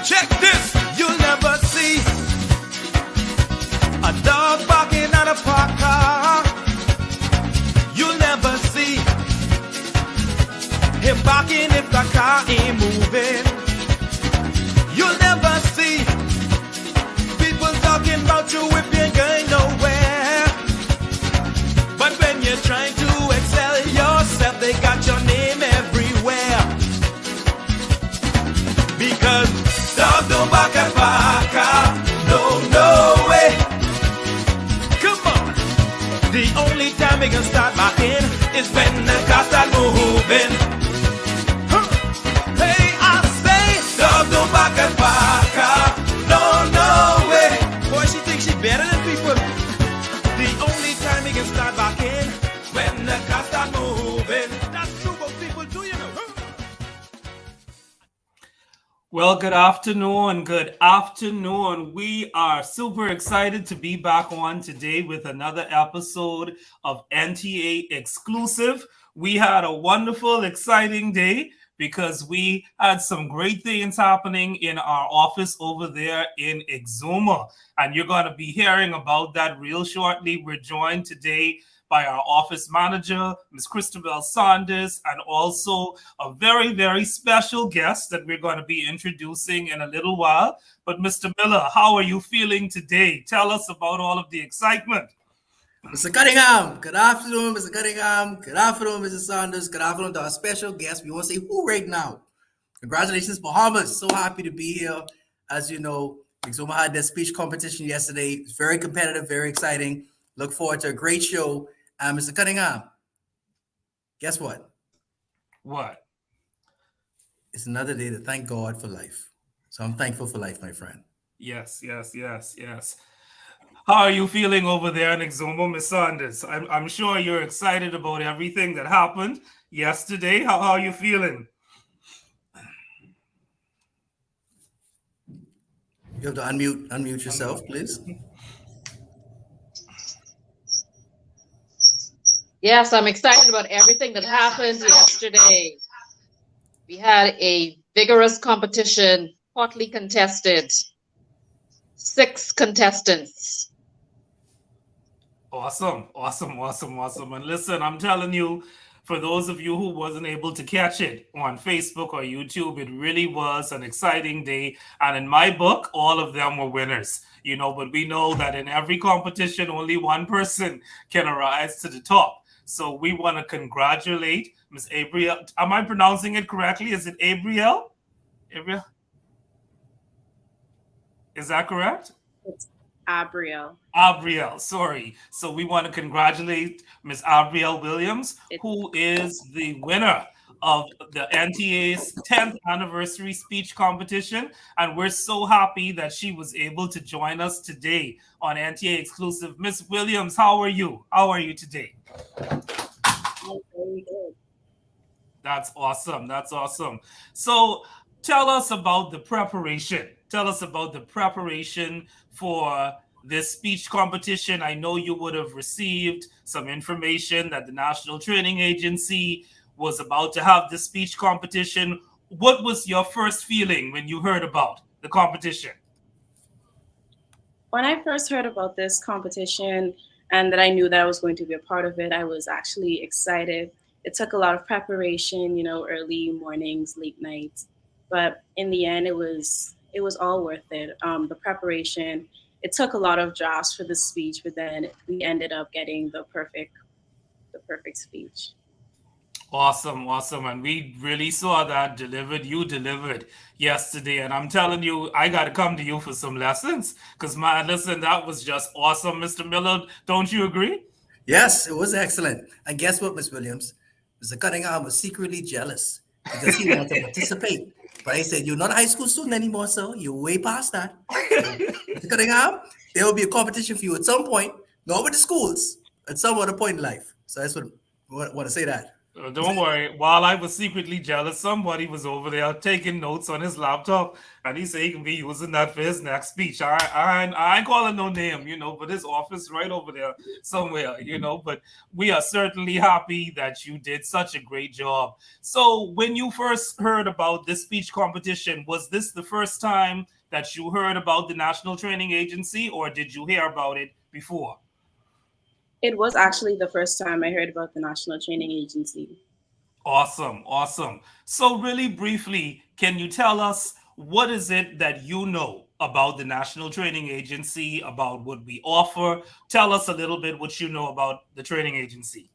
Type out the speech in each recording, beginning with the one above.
Check this. You'll never see a dog barking at a parked car. You'll never see him barking if the car ain't moving. You'll never see people talking about you if you're going nowhere. But when you're trying to excel yourself, they got your name everywhere. Because dog don't bark at parker. No way. Come on. The only time we can start barking is when the car start moving. Huh. Hey, I say, dog don't bark at parker. No way. Boy, she thinks she better than people. The only time we can start barking when the car start moving. That's true, but people do, you know. Well, good afternoon. Good afternoon. We are super excited to be back on today with another episode of NTA Exclusive. We had a wonderful, exciting day because we had some great things happening in our office over there in Exuma. And you're going to be hearing about that real shortly. We're joined today by our office manager, Ms. Christabel Saunders, and also a very, very special guest that we're going to be introducing in a little while. But Mr. Miller, how are you feeling today? Tell us about all of the excitement. Mr. Cunningham, good afternoon, Mr. Cunningham. Good afternoon, Mrs. Saunders. Good afternoon to our special guest. We want to say who right now. Congratulations, Bahamas. So happy to be here. As you know, Exuma had their speech competition yesterday. It's very competitive, very exciting. Look forward to a great show. Mr. Cunningham, guess what? What? It's another day to thank God for life. So I'm thankful for life, my friend. Yes. How are you feeling over there in Exuma, Ms. Saunders? I'm sure you're excited about everything that happened yesterday. How are you feeling? You have to unmute yourself, please. Yes, I'm excited about everything that happened yesterday. We had a vigorous competition, hotly contested. 6 contestants. Awesome. And listen, I'm telling you, for those of you who wasn't able to catch it on Facebook or YouTube, it really was an exciting day. And in my book, all of them were winners. But we know that in every competition, only one person can arise to the top. So we want to congratulate Ms. Abrielle. Am I pronouncing it correctly? Is it Abrielle? Abrielle? Is that correct? It's Abrielle. Abrielle, sorry. So we want to congratulate Ms. Abrielle Williams, who is the winner of the NTA's 10th anniversary speech competition. And we're so happy that she was able to join us today on NTA Exclusive. Ms. Williams, how are you? How are you today? I'm very good. That's awesome. So tell us about the preparation. Tell us about the preparation for this speech competition. I know you would have received some information that the National Training Agency was about to have the speech competition. What was your first feeling when you heard about the competition? When I first heard about this competition and that I knew that I was going to be a part of it, I was actually excited. It took a lot of preparation, early mornings, late nights. But in the end, it was all worth it. The preparation, it took a lot of drafts for the speech, but then we ended up getting the perfect speech. Awesome. And we really saw that delivered. You delivered yesterday. And I'm telling you, I got to come to you for some lessons because, listen, that was just awesome. Mr. Miller, don't you agree? Yes, it was excellent. And guess what, Ms. Williams? Mr. Cunningham was secretly jealous because he wanted to participate. But I said, you're not a high school student anymore, sir. You're way past that. So, Mr. Cunningham, there will be a competition for you at some point, not with the schools, at some other point in life. So that's what I want to say that. Don't worry. While I was secretly jealous, somebody was over there taking notes on his laptop, and he said he can be using that for his next speech. I ain't calling no name, but his office right over there somewhere, But we are certainly happy that you did such a great job. So, when you first heard about this speech competition, was this the first time that you heard about the National Training Agency, or did you hear about it before? It was actually the first time I heard about the National Training Agency. Awesome, awesome. So, really briefly, can you tell us what is it that you know about the National Training Agency, about what we offer? Tell us a little bit what you know about the training agency.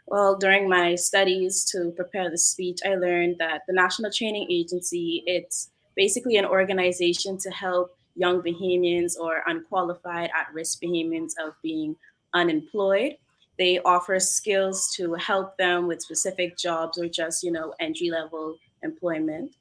Well, during my studies to prepare the speech, I learned that the National Training Agency, it's basically an organization to help young Bahamians or unqualified at-risk Bahamians of being unemployed. They offer skills to help them with specific jobs or just, entry-level employment.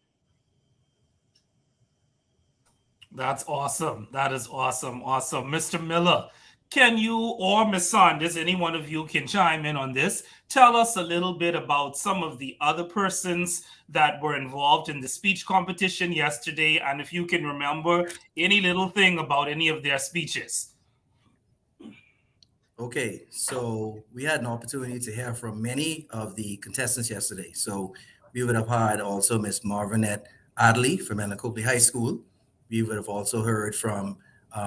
That's awesome. That is awesome. Awesome. Mr. Miller, can you or Ms. Saunders, any one of you can chime in on this, tell us a little bit about some of the other persons that were involved in the speech competition yesterday, and if you can remember any little thing about any of their speeches. Okay, so we had an opportunity to hear from many of the contestants yesterday. So we would have had also Miss Marvinette Adley from Ellen Coakley High School. We would have also heard from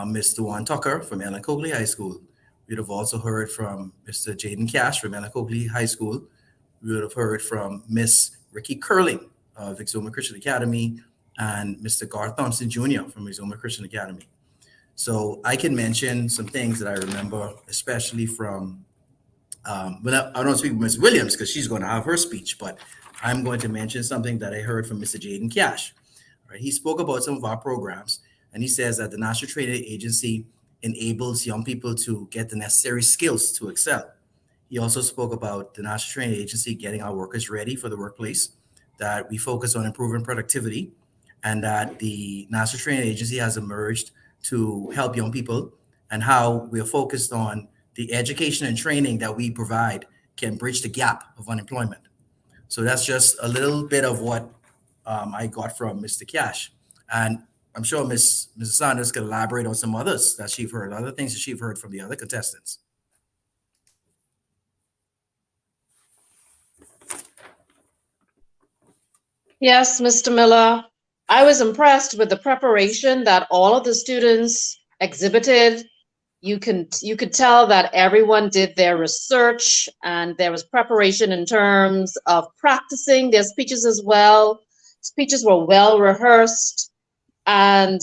Ms. Duan Tucker from Ellen Coakley High School. We'd have also heard from Mr. Jaden Cash from Ellen Coakley High School. We would have heard from Miss Ricky Curling of Exuma Christian Academy and Mr. Garth Thompson Jr. from Exuma Christian Academy. So I can mention some things that I remember, especially from, but I don't speak with Ms. Williams because she's going to have her speech, but I'm going to mention something that I heard from Mr. Jaden Cash. Right? He spoke about some of our programs, and he says that the National Training Agency enables young people to get the necessary skills to excel. He also spoke about the National Training Agency getting our workers ready for the workplace, that we focus on improving productivity, and that the National Training Agency has emerged to help young people, and how we are focused on the education and training that we provide can bridge the gap of unemployment. So that's just a little bit of what I got from Mr. Cash. And I'm sure Mrs. Sanders can elaborate on some others that she've heard, other things that she've heard from the other contestants. Yes, Mr. Miller. I was impressed with the preparation that all of the students exhibited. You could tell that everyone did their research, and there was preparation in terms of practicing their speeches as well. Speeches were well rehearsed, and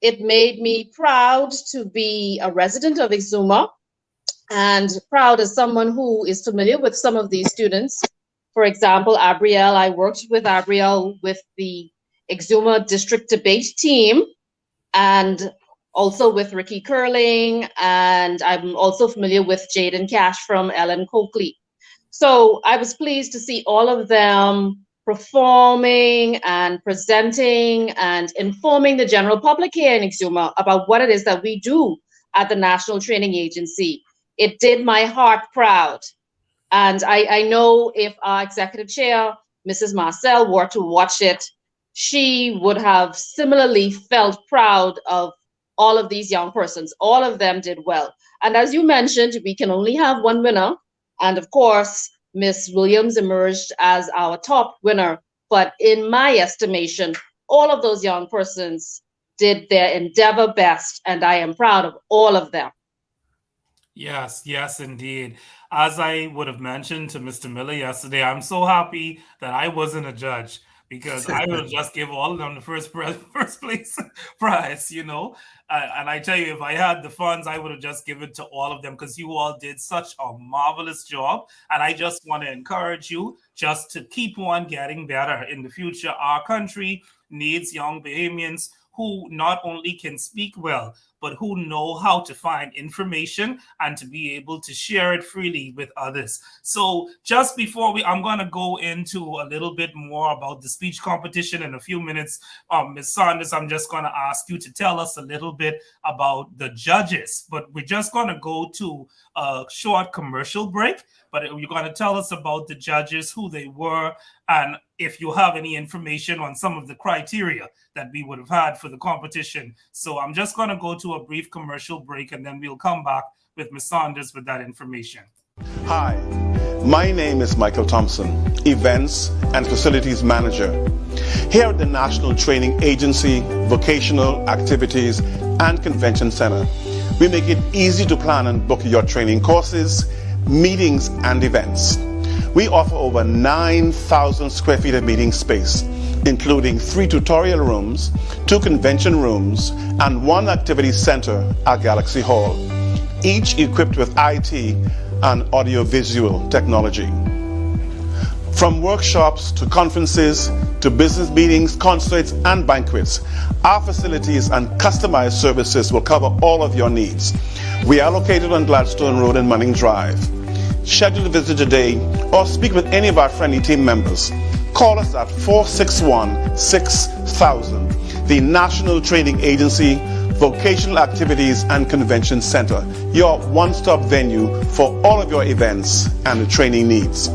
it made me proud to be a resident of Exuma, and proud as someone who is familiar with some of these students. For example, Abrielle, I worked with Abrielle with the Exuma district debate team, and also with Ricky Curling, and I'm also familiar with Jaden Cash from Ellen Coakley. So I was pleased to see all of them performing and presenting and informing the general public here in Exuma about what it is that we do at the National Training Agency. It did my heart proud. And I know if our executive chair, Mrs. Marcel, were to watch it, she would have similarly felt proud of all of these young persons. All of them did well. And as you mentioned, we can only have one winner. And of course, Miss Williams emerged as our top winner. But in my estimation, all of those young persons did their endeavor best, and I am proud of all of them. Yes, yes, indeed. As I would have mentioned to Mr. Miller yesterday, I'm so happy that I wasn't a judge, because I would just give all of them the first place prize, And I tell you, if I had the funds, I would have just given to all of them, because you all did such a marvelous job. And I just want to encourage you just to keep on getting better in the future. Our country needs young Bahamians who not only can speak well, but who know how to find information and to be able to share it freely with others. So just before I'm going to go into a little bit more about the speech competition in a few minutes. Ms. Saunders, I'm just going to ask you to tell us a little bit about the judges, but we're just going to go to a short commercial break. But you're going to tell us about the judges, who they were, and if you have any information on some of the criteria that we would have had for the competition. So I'm just going to go to a brief commercial break, and then we'll come back with Ms. Saunders with that information. Hi, my name is Michael Thompson, Events and Facilities Manager. Here at the National Training Agency, Vocational Activities and Convention Center, we make it easy to plan and book your training courses, meetings and events. We offer over 9,000 square feet of meeting space, including 3 tutorial rooms, 2 convention rooms, and 1 activity center at Galaxy Hall, each equipped with IT and audiovisual technology. From workshops to conferences to business meetings, concerts and banquets, our facilities and customized services will cover all of your needs. We are located on Gladstone Road and Manning Drive. Schedule a visit today or speak with any of our friendly team members. Call us at 461-6000. The National Training Agency, Vocational Activities and Convention Center, your one-stop venue for all of your events and training needs.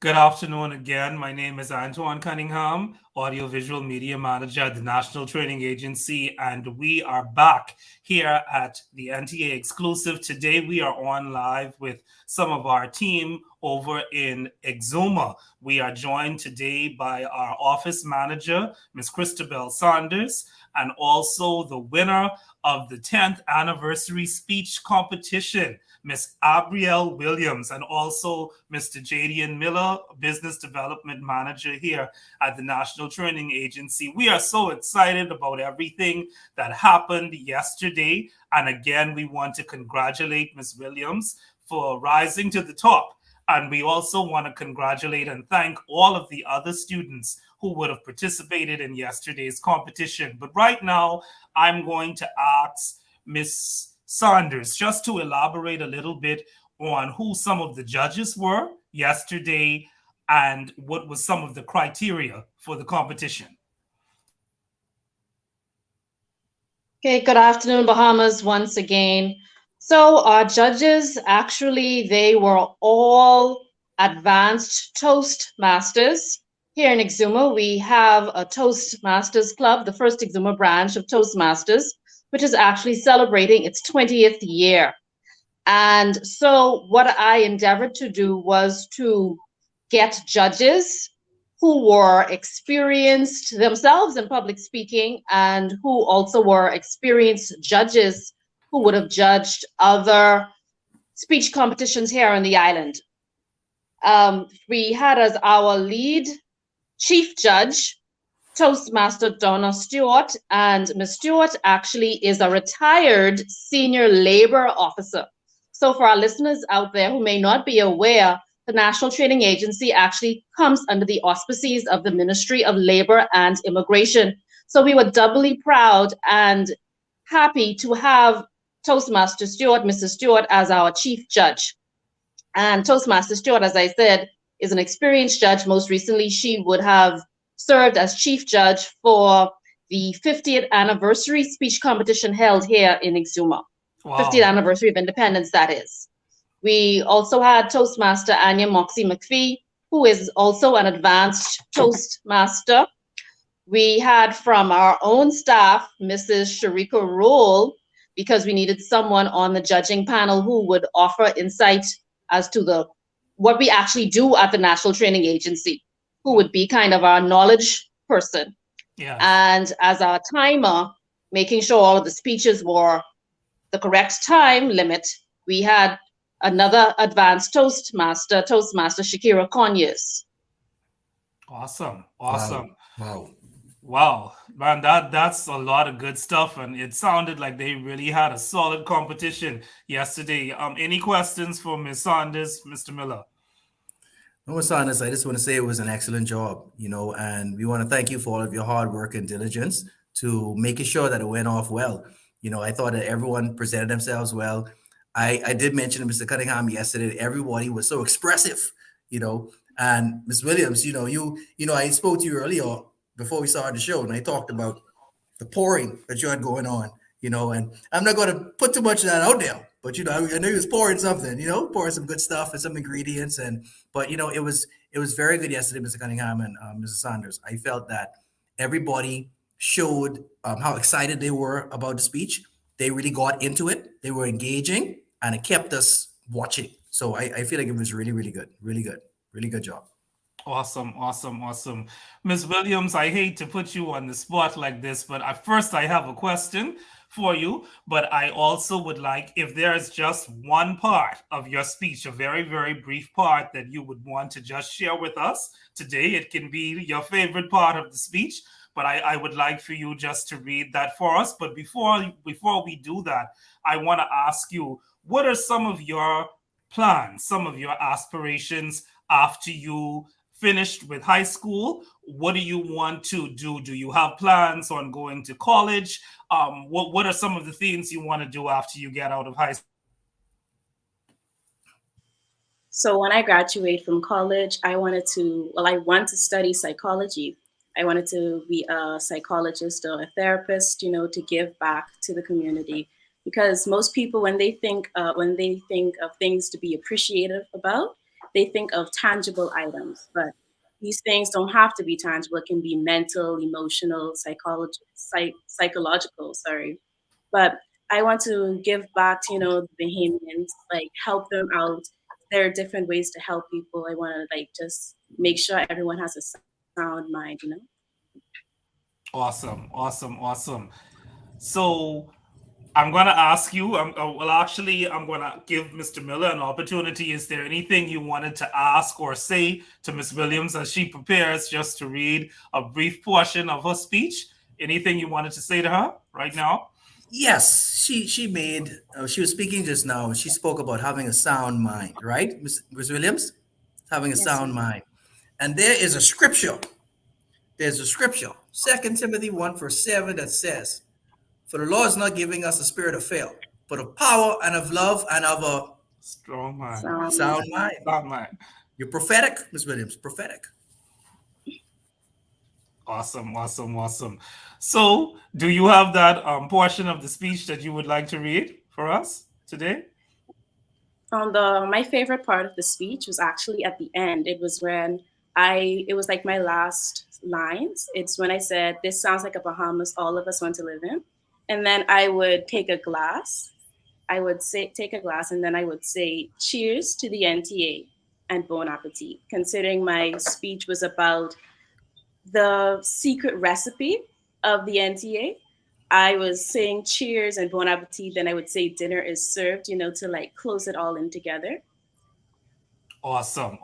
Good afternoon again. My name is Antoine Cunningham, Audiovisual Media Manager at the National Training Agency, and we are back here at the NTA Exclusive. Today we are on live with some of our team over in Exuma. We are joined today by our office manager, Ms. Christabel Saunders, and also the winner of the 10th anniversary speech competition, Ms. Abrielle Williams, and also Mr. Jadian Miller, Business Development Manager here at the National Training Agency. We are so excited about everything that happened yesterday. And again, we want to congratulate Ms. Williams for rising to the top. And we also want to congratulate and thank all of the other students who would have participated in yesterday's competition. But right now, I'm going to ask Ms. Saunders just to elaborate a little bit on who some of the judges were yesterday and what was some of the criteria for the competition. Okay, good afternoon, Bahamas, once again. So our judges, actually, they were all advanced Toastmasters. Here in Exuma, we have a Toastmasters Club, the first Exuma branch of Toastmasters, which is actually celebrating its 20th year. And so what I endeavored to do was to get judges who were experienced themselves in public speaking and who also were experienced judges who would have judged other speech competitions here on the island. We had as our lead chief judge, Toastmaster Donna Stewart, and Ms. Stewart actually is a retired senior labor officer. So for our listeners out there who may not be aware, the National Training Agency actually comes under the auspices of the Ministry of Labor and Immigration. So we were doubly proud and happy to have Toastmaster Stewart, Mrs. Stewart, as our chief judge. And Toastmaster Stewart, as I said, is an experienced judge. Most recently, she would have served as chief judge for the 50th anniversary speech competition held here in Exuma. Wow. 50th anniversary of independence, that is. We also had Toastmaster Anya Moxie McPhee, who is also an advanced Toastmaster. We had from our own staff, Mrs. Sharika Rule, because we needed someone on the judging panel who would offer insight as to what we actually do at the National Training Agency, who would be kind of our knowledge person. Yeah. And as our timer, making sure all of the speeches were the correct time limit, we had another advanced Toastmaster Shakira Conyers. Awesome. Wow, man, that's a lot of good stuff, and it sounded like they really had a solid competition yesterday. Any questions for Ms. Saunders, Mr. Miller? No, Ms. Saunders, I just want to say it was an excellent job, and we want to thank you for all of your hard work and diligence to making sure that it went off well. I thought that everyone presented themselves well. I did mention to Mr. Cunningham yesterday, everybody was so expressive, and Ms. Williams, I spoke to you earlier before we started the show, and I talked about the pouring that you had going on, and I'm not going to put too much of that out there, but, I know he was pouring something, pouring some good stuff and some ingredients. But it was very good yesterday, Mr. Cunningham and Mrs. Saunders. I felt that everybody showed how excited they were about the speech. They really got into it. They were engaging, and it kept us watching. So I feel like it was really, really good. Really good. Really good job. Awesome. Ms. Williams, I hate to put you on the spot like this, but first I have a question for you. But I also would like, if there's just one part of your speech, a very, very brief part that you would want to just share with us today, it can be your favorite part of the speech. But I would like for you just to read that for us. But before we do that, I want to ask you, what are some of your plans, some of your aspirations after you finished with high school? What do you want to do? Do you have plans on going to college? What are some of the things you want to do after you get out of high school? So when I graduate from college, I want to study psychology. I wanted to be a psychologist or a therapist, to give back to the community. Because most people, when they think of things to be appreciative about, they think of tangible items. But these things don't have to be tangible. It can be mental, emotional, psychological. But I want to give back to, the Bahamians, help them out. There are different ways to help people. I want to just make sure everyone has a sound mind, Awesome. So I'm going to ask you, I'm going to give Mr. Miller an opportunity. Is there anything you wanted to ask or say to Ms. Williams as she prepares just to read a brief portion of her speech? Anything you wanted to say to her right now? Yes, she was speaking just now, and she spoke about having a sound mind, right, Ms. Williams? Having a sound mind. And there is a scripture. There's a scripture, 2 Timothy 1:7, that says, "For the Lord is not giving us a spirit of fear, but of power and of love and of a strong mind." Sound mind. You're prophetic, Ms. Williams, prophetic. Awesome. So, do you have that portion of the speech that you would like to read for us today? My favorite part of the speech was actually at the end. It was when it was like my last lines. It's when I said, "This sounds like a Bahamas all of us want to live in." And then I would take a glass. And then I would say, "Cheers to the NTA and bon appetit." Considering my speech was about the secret recipe of the NTA, I was saying cheers and bon appetit. Then I would say dinner is served, to close it all in together. Awesome.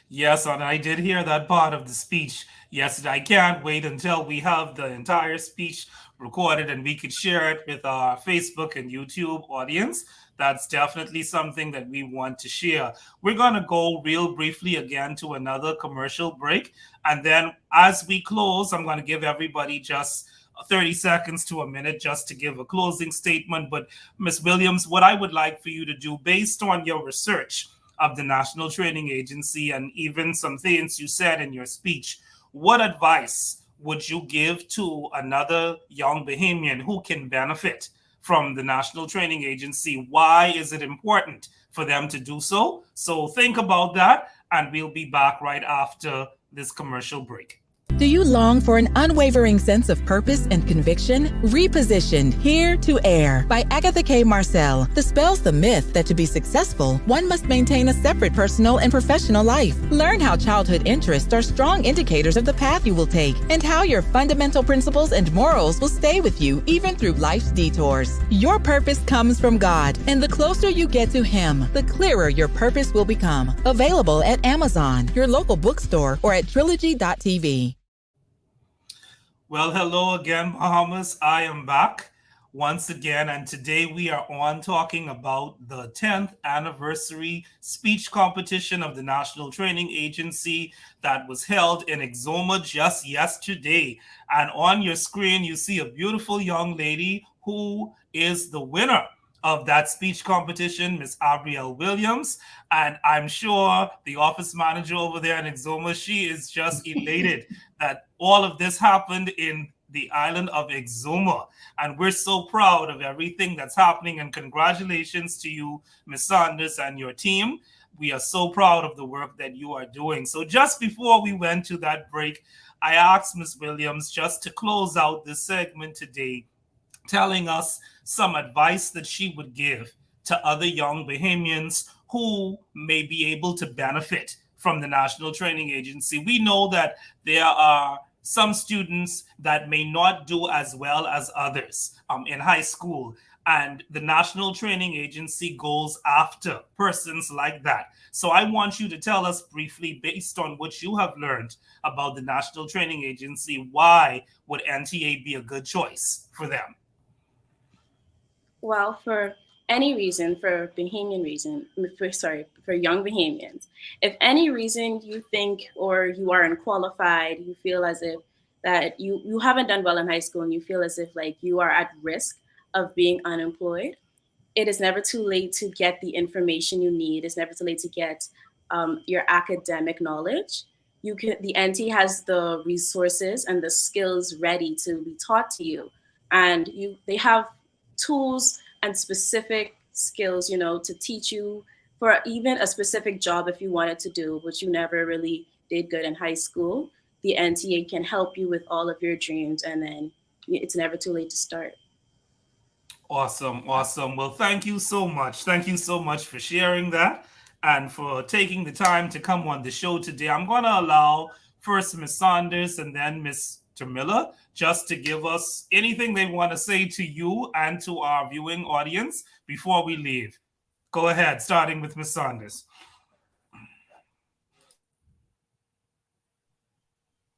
Yes, and I did hear that part of the speech yesterday. I can't wait until we have the entire speech recorded and we could share it with our Facebook and YouTube audience. That's definitely something that we want to share. We're going to go real briefly again to another commercial break. And then as we close, I'm going to give everybody just 30 seconds to a minute just to give a closing statement. But Ms. Williams, what I would like for you to do, based on your research of the National Training Agency and even some things you said in your speech, what advice would you give to another young Bahamian who can benefit from the National Training Agency? Why is it important for them to do so? So think about that, and we'll be back right after this commercial break. Do you long for an unwavering sense of purpose and conviction? Repositioned Here to Air by Agatha K. Marcel dispels the myth that to be successful, one must maintain a separate personal and professional life. Learn how childhood interests are strong indicators of the path you will take and how your fundamental principles and morals will stay with you even through life's detours. Your purpose comes from God, and the closer you get to Him, the clearer your purpose will become. Available at Amazon, your local bookstore, or at trilogy.tv. Well, hello again, Bahamas. I am back. once again, and today we are on talking about the 10th anniversary speech competition of the National Training Agency that was held in Exuma just yesterday. And on your screen, you see a beautiful young lady who is the winner of that speech competition, Miss Abrielle Williams. And I'm sure the office manager over there in Exuma, she is just elated that all of this happened in the island of Exuma. And we're so proud of everything that's happening. And congratulations to you, Ms. Saunders, and your team. We are so proud of the work that you are doing. So just before we went to that break, I asked Ms. Williams just to close out this segment today, telling us some advice that she would give to other young Bahamians who may be able to benefit from the National Training Agency. We know that there are some students that may not do as well as others in high school. And the National Training Agency goes after persons like that. So I want you to tell us briefly, based on what you have learned about the National Training Agency, why would NTA be a good choice for them? Well, for any reason, for young Bahamians, if any reason you think or you are unqualified, you feel as if that you haven't done well in high school and you feel as if like you are at risk of being unemployed, it is never too late to get the information you need. It's never too late to get your academic knowledge. The NT has the resources and the skills ready to be taught to you, and they have tools and specific skills, to teach you for even a specific job if you wanted to do, but you never really did good in high school. The NTA can help you with all of your dreams, and then it's never too late to start. Awesome. Well, thank you so much. Thank you so much for sharing that and for taking the time to come on the show today. I'm going to allow first Ms. Saunders and then Mr. Miller just to give us anything they want to say to you and to our viewing audience before we leave. Go ahead, starting with Ms. Saunders.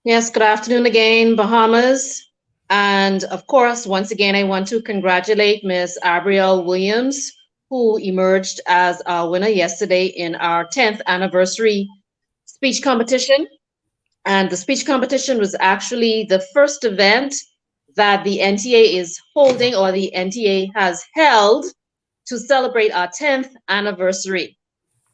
Yes, good afternoon again, Bahamas. And of course, once again, I want to congratulate Ms. Abrielle Williams, who emerged as our winner yesterday in our 10th anniversary speech competition. And the speech competition was actually the first event that the NTA is holding, or the NTA has held, to celebrate our 10th anniversary.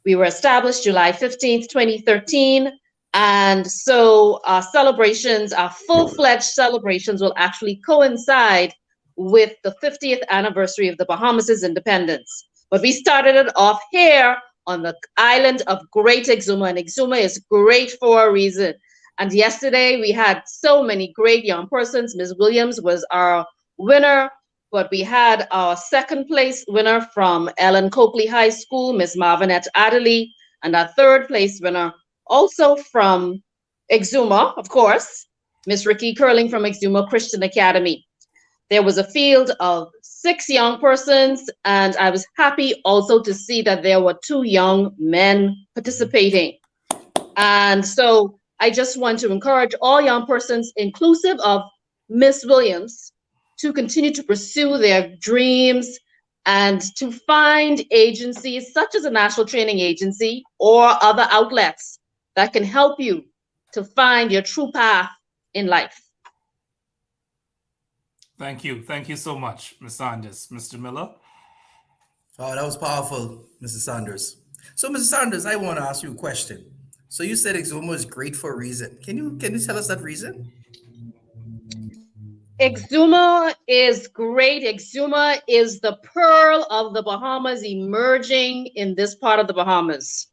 We were established July 15th, 2013. And so our celebrations, our full-fledged celebrations, will actually coincide with the 50th anniversary of the Bahamas' independence. But we started it off here on the island of Great Exuma, and Exuma is great for a reason. And yesterday we had so many great young persons. Ms. Williams was our winner, but we had our second place winner from Ellen Coakley High School, Ms. Marvinette Adderley, and our third place winner also from Exuma, of course, Ms. Ricky Curling from Exuma Christian Academy. There was a field of 6 young persons, and I was happy also to see that there were 2 young men participating. And so I just want to encourage all young persons, inclusive of Ms. Williams, to continue to pursue their dreams and to find agencies such as the National Training Agency or other outlets that can help you to find your true path in life. Thank you. Thank you so much, Ms. Saunders. Mr. Miller? Oh, that was powerful, Mrs. Saunders. So, Mrs. Saunders, I want to ask you a question. So you said Exuma is great for a reason. Can you tell us that reason? Exuma is great. Exuma is the pearl of the Bahamas emerging in this part of the Bahamas.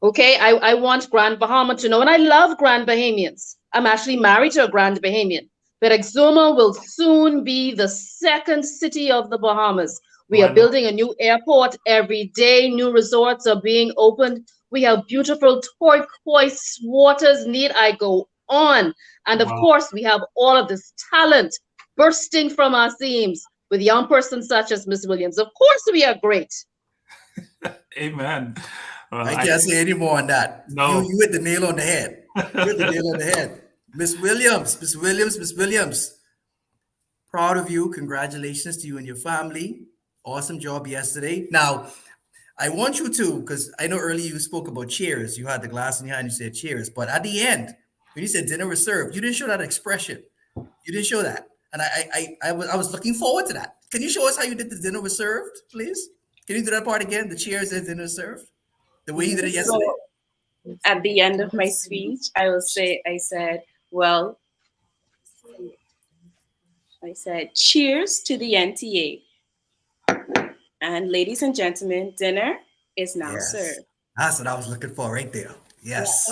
Okay, I want Grand Bahama to know, and I love Grand Bahamians. I'm actually married to a Grand Bahamian, but Exuma will soon be the second city of the Bahamas. We are building a new airport every day. New resorts are being opened. We have beautiful turquoise waters. Need I go on? And of course, we have all of this talent bursting from our seams with young persons such as Ms. Williams. Of course, we are great. Amen. Well, I can't say any more on that. No. You hit the nail on the head. You hit the nail on the head. Miss Williams. Proud of you. Congratulations to you and your family. Awesome job yesterday. Now, I want you to, because I know earlier you spoke about cheers. You had the glass in your hand, you said cheers. But at the end, when you said dinner was served, you didn't show that expression. You didn't show that. And I was looking forward to that. Can you show us how you did the dinner was served, please? Can you do that part again? The cheers and dinner was served? The way you did it yesterday? So at the end of my speech, I said, cheers to the NTA. And ladies and gentlemen, dinner is now served. That's what I was looking for right there. Yes.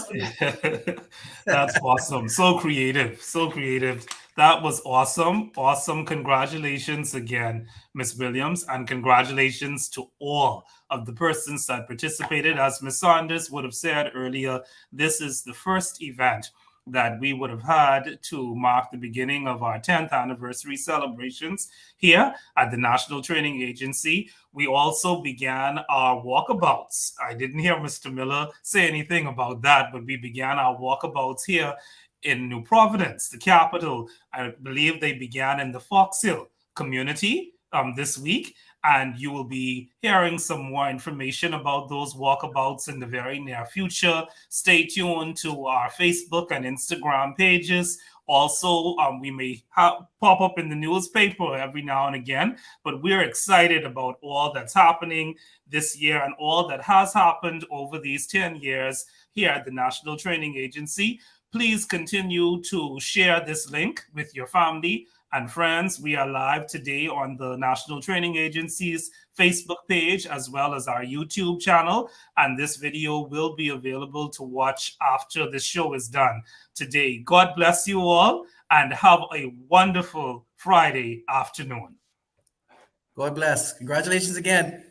That's awesome. So creative. So creative. That was awesome. Awesome. Congratulations again, Ms. Williams, and congratulations to all of the persons that participated. As Ms. Saunders would have said earlier, this is the first event that we would have had to mark the beginning of our 10th anniversary celebrations here at the National Training Agency. We also began our walkabouts. I didn't hear Mr. Miller say anything about that, but we began our walkabouts here in New Providence, the capital. I believe they began in the Fox Hill community this week. And you will be hearing some more information about those walkabouts in the very near future. Stay tuned to our Facebook and Instagram pages. Also, we may pop up in the newspaper every now and again, but we're excited about all that's happening this year and all that has happened over these 10 years here at the National Training Agency. Please continue to share this link with your family and friends. We are live today on the National Training Agency's Facebook page as well as our YouTube channel. And this video will be available to watch after the show is done today. God bless you all and have a wonderful Friday afternoon. God bless. Congratulations again.